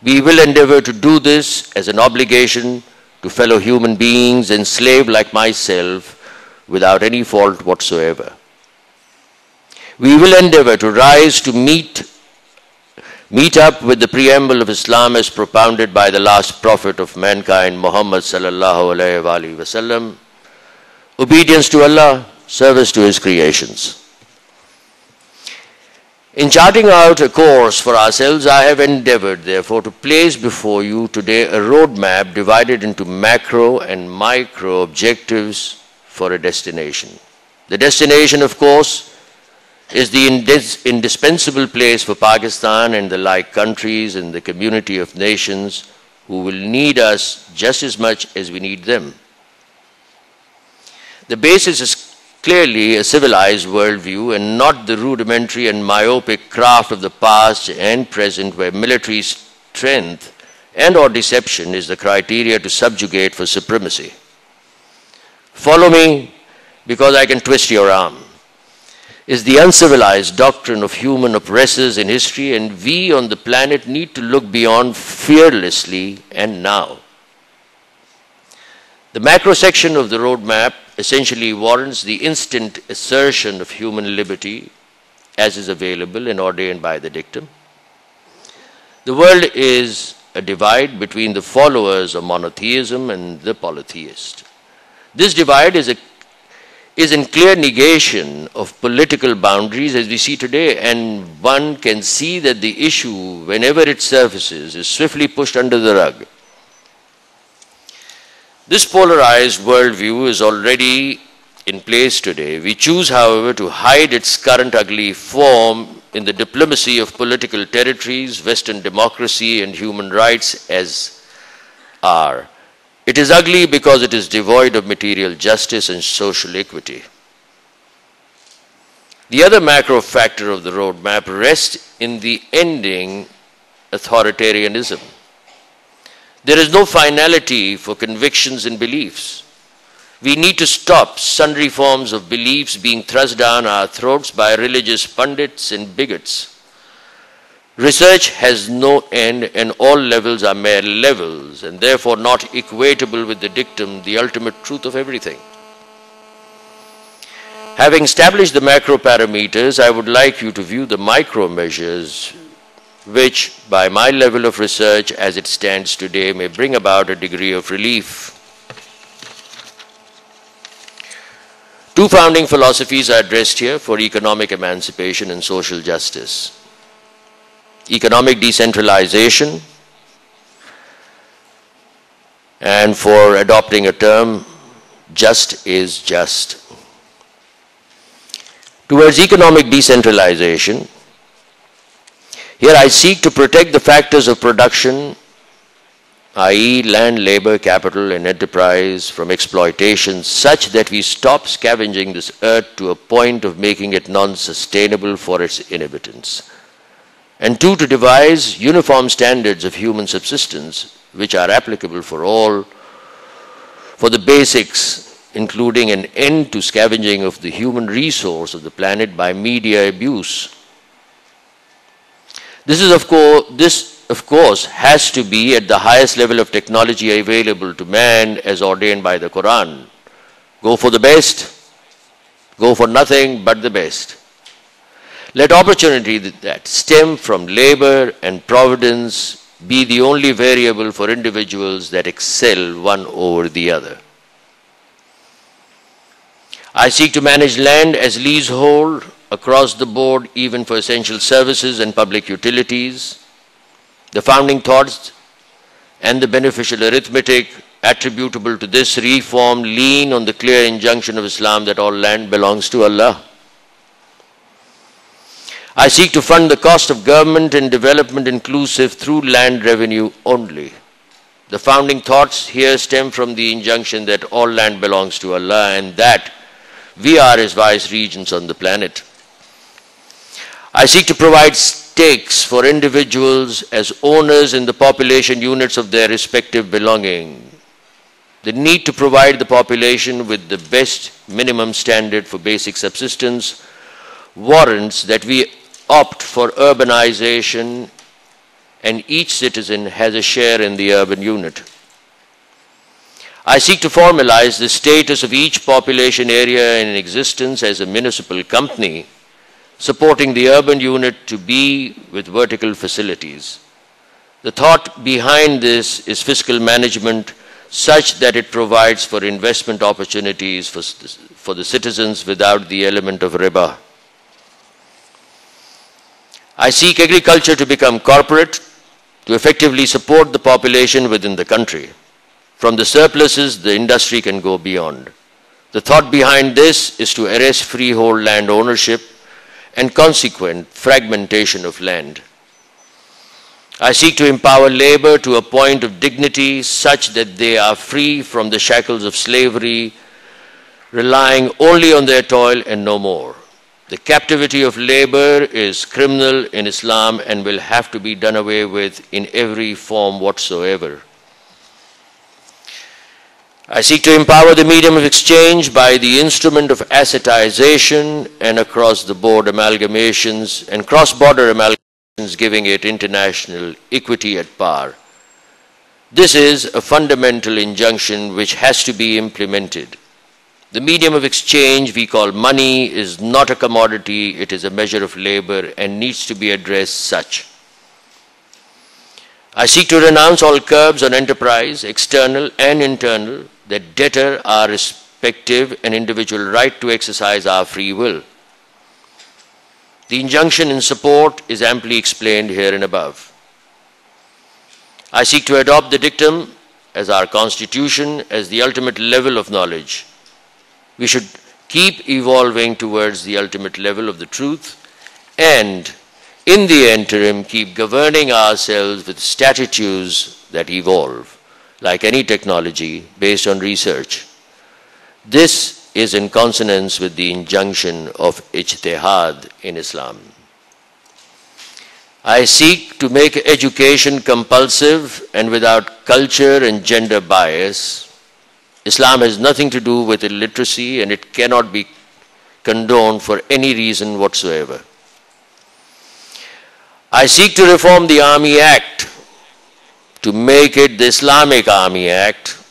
We will endeavor to do this as an obligation to fellow human beings enslaved like myself without any fault whatsoever. We will endeavor to rise to meet up with the preamble of Islam as propounded by the last prophet of mankind, Muhammad sallallahu alaihi wasallam. Obedience to Allah, service to His creations. In charting out a course for ourselves, I have endeavored, therefore, to place before you today a roadmap divided into macro and micro objectives for a destination. The destination, of course, is the indispensable place for Pakistan and the like countries and the community of nations who will need us just as much as we need them. The basis is clearly a civilized worldview and not the rudimentary and myopic craft of the past and present where military strength and or deception is the criteria to subjugate for supremacy. Follow me because I can twist your arm. Is the uncivilized doctrine of human oppressors in history, and we on the planet need to look beyond fearlessly and now. The macro section of the roadmap essentially warrants the instant assertion of human liberty as is available and ordained by the dictum. The world is a divide between the followers of monotheism and the polytheist. This divide is in clear negation of political boundaries as we see today, and one can see that the issue, whenever it surfaces, is swiftly pushed under the rug. This polarized worldview is already in place today. We choose, however, to hide its current ugly form in the diplomacy of political territories, Western democracy, and human rights as are. It is ugly because it is devoid of material justice and social equity. The other macro factor of the roadmap rests in the ending authoritarianism. There is no finality for convictions and beliefs. We need to stop sundry forms of beliefs being thrust down our throats by religious pundits and bigots. Research has no end and all levels are mere levels and therefore not equatable with the dictum, the ultimate truth of everything. Having established the macro parameters, I would like you to view the micro measures which, by my level of research as it stands today, may bring about a degree of relief. Two founding philosophies are addressed here for economic emancipation and social justice. Economic decentralization, and for adopting a term, just is just. Towards economic decentralization, here I seek to protect the factors of production, i.e. land, labor, capital, and enterprise from exploitation such that we stop scavenging this earth to a point of making it non-sustainable for its inhabitants. And two, to devise uniform standards of human subsistence which are applicable for all, for the basics, including an end to scavenging of the human resource of the planet by media abuse. This, of course, has to be at the highest level of technology available to man as ordained by the Quran. Go for the best, go for nothing but the best. Let opportunity that stem from labor and providence be the only variable for individuals that excel one over the other. I seek to manage land as leasehold across the board, even for essential services and public utilities. The founding thoughts and the beneficial arithmetic attributable to this reform lean on the clear injunction of Islam that all land belongs to Allah. I seek to fund the cost of government and development inclusive through land revenue only. The founding thoughts here stem from the injunction that all land belongs to Allah and that we are His vice regents on the planet. I seek to provide stakes for individuals as owners in the population units of their respective belonging. The need to provide the population with the best minimum standard for basic subsistence warrants that we opt for urbanization and each citizen has a share in the urban unit. I seek to formalize the status of each population area in existence as a municipal company, supporting the urban unit to be with vertical facilities. The thought behind this is fiscal management such that it provides for investment opportunities for the citizens without the element of riba. I seek agriculture to become corporate, to effectively support the population within the country. From the surpluses, the industry can go beyond. The thought behind this is to arrest freehold land ownership and consequent fragmentation of land. I seek to empower labor to a point of dignity such that they are free from the shackles of slavery, relying only on their toil and no more. The captivity of labor is criminal in Islam and will have to be done away with in every form whatsoever. I seek to empower the medium of exchange by the instrument of assetization and across-the-board amalgamations and cross-border amalgamations, giving it international equity at par. This is a fundamental injunction which has to be implemented. The medium of exchange we call money is not a commodity, it is a measure of labor and needs to be addressed such. I seek to renounce all curbs on enterprise, external and internal, that deter our respective and individual right to exercise our free will. The injunction in support is amply explained here and above. I seek to adopt the dictum as our constitution as the ultimate level of knowledge. We should keep evolving towards the ultimate level of the truth and, in the interim, keep governing ourselves with statutes that evolve, like any technology, based on research. This is in consonance with the injunction of ijtihad in Islam. I seek to make education compulsive and without culture and gender bias. Islam has nothing to do with illiteracy and it cannot be condoned for any reason whatsoever. I seek to reform the Army Act to make it the Islamic Army Act.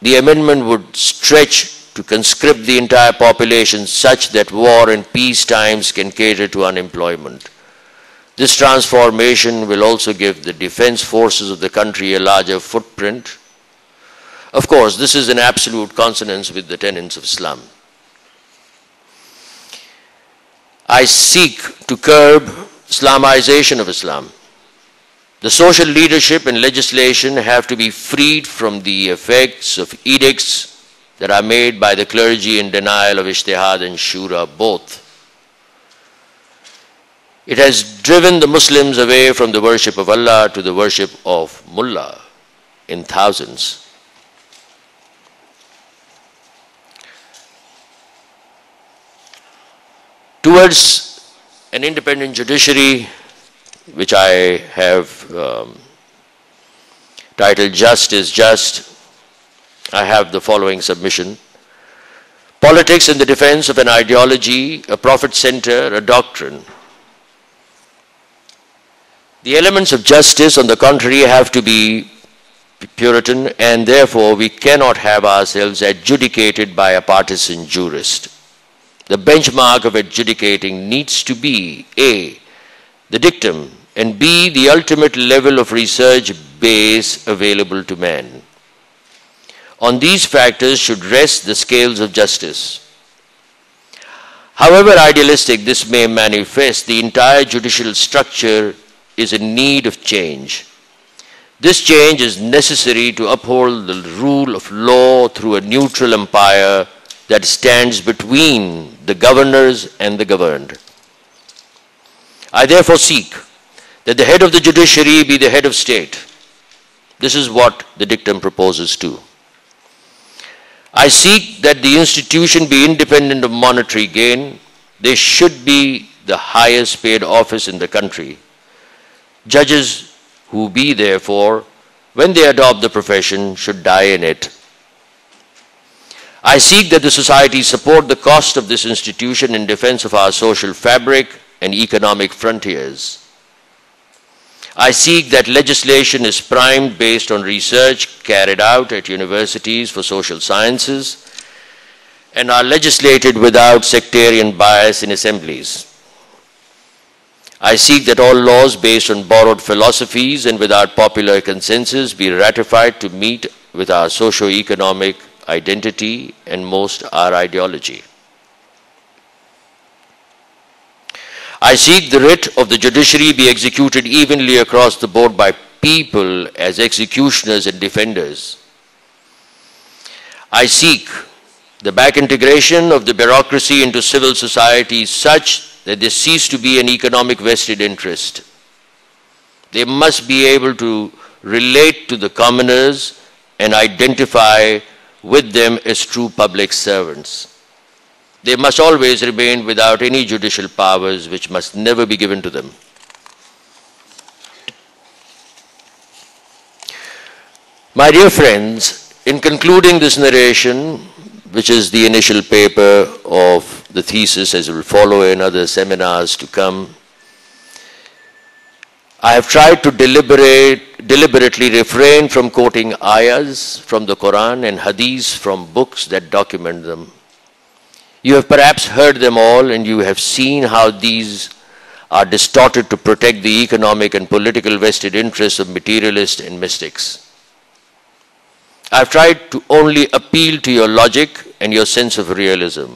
The amendment would stretch to conscript the entire population such that war and peace times can cater to unemployment. This transformation will also give the defense forces of the country a larger footprint. Of course, this is in absolute consonance with the tenets of Islam. I seek to curb Islamization of Islam. The social leadership and legislation have to be freed from the effects of edicts that are made by the clergy in denial of ijtihad and shura both. It has driven the Muslims away from the worship of Allah to the worship of mullah in thousands. Towards an independent judiciary, which I have titled Just is Just, I have the following submission. Politics in the defense of an ideology, a profit center, a doctrine. The elements of justice, on the contrary, have to be Puritan, and therefore we cannot have ourselves adjudicated by a partisan jurist. The benchmark of adjudicating needs to be A, the dictum, and B, the ultimate level of research base available to man. On these factors should rest the scales of justice. However idealistic this may manifest, the entire judicial structure is in need of change. This change is necessary to uphold the rule of law through a neutral umpire that stands between the governors and the governed. I therefore seek that the head of the judiciary be the head of state. This is what the dictum proposes too. I seek that the institution be independent of monetary gain. They should be the highest paid office in the country. Judges who be therefore, when they adopt the profession, should die in it. I seek that the society support the cost of this institution in defense of our social fabric and economic frontiers. I seek that legislation is primed based on research carried out at universities for social sciences and are legislated without sectarian bias in assemblies. I seek that all laws based on borrowed philosophies and without popular consensus be ratified to meet with our socio-economic identity and most our ideology. I seek the writ of the judiciary be executed evenly across the board by people as executioners and defenders. I seek the back integration of the bureaucracy into civil society such that there cease to be an economic vested interest. They must be able to relate to the commoners and identify with them as true public servants. They must always remain without any judicial powers which must never be given to them. My dear friends, in concluding this narration, which is the initial paper of the thesis as it will follow in other seminars to come, I have tried to deliberately refrain from quoting ayahs from the Quran and hadiths from books that document them. You have perhaps heard them all and you have seen how these are distorted to protect the economic and political vested interests of materialists and mystics. I have tried to only appeal to your logic and your sense of realism.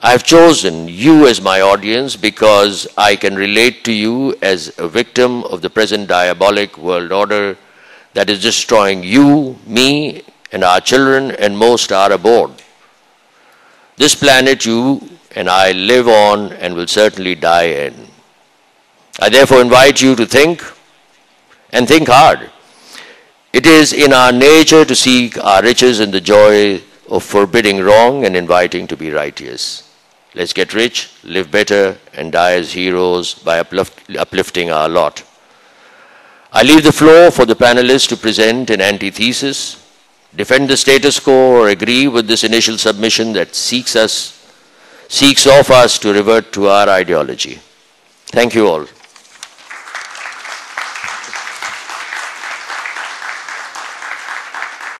I have chosen you as my audience because I can relate to you as a victim of the present diabolic world order that is destroying you, me, and our children, and most are aboard. This planet you and I live on and will certainly die in. I therefore invite you to think and think hard. It is in our nature to seek our riches in the joy of forbidding wrong and inviting to be righteous. Let's get rich, live better, and die as heroes by uplifting our lot. I leave the floor for the panelists to present an antithesis, defend the status quo, or agree with this initial submission that seeks of us to revert to our ideology. Thank you all.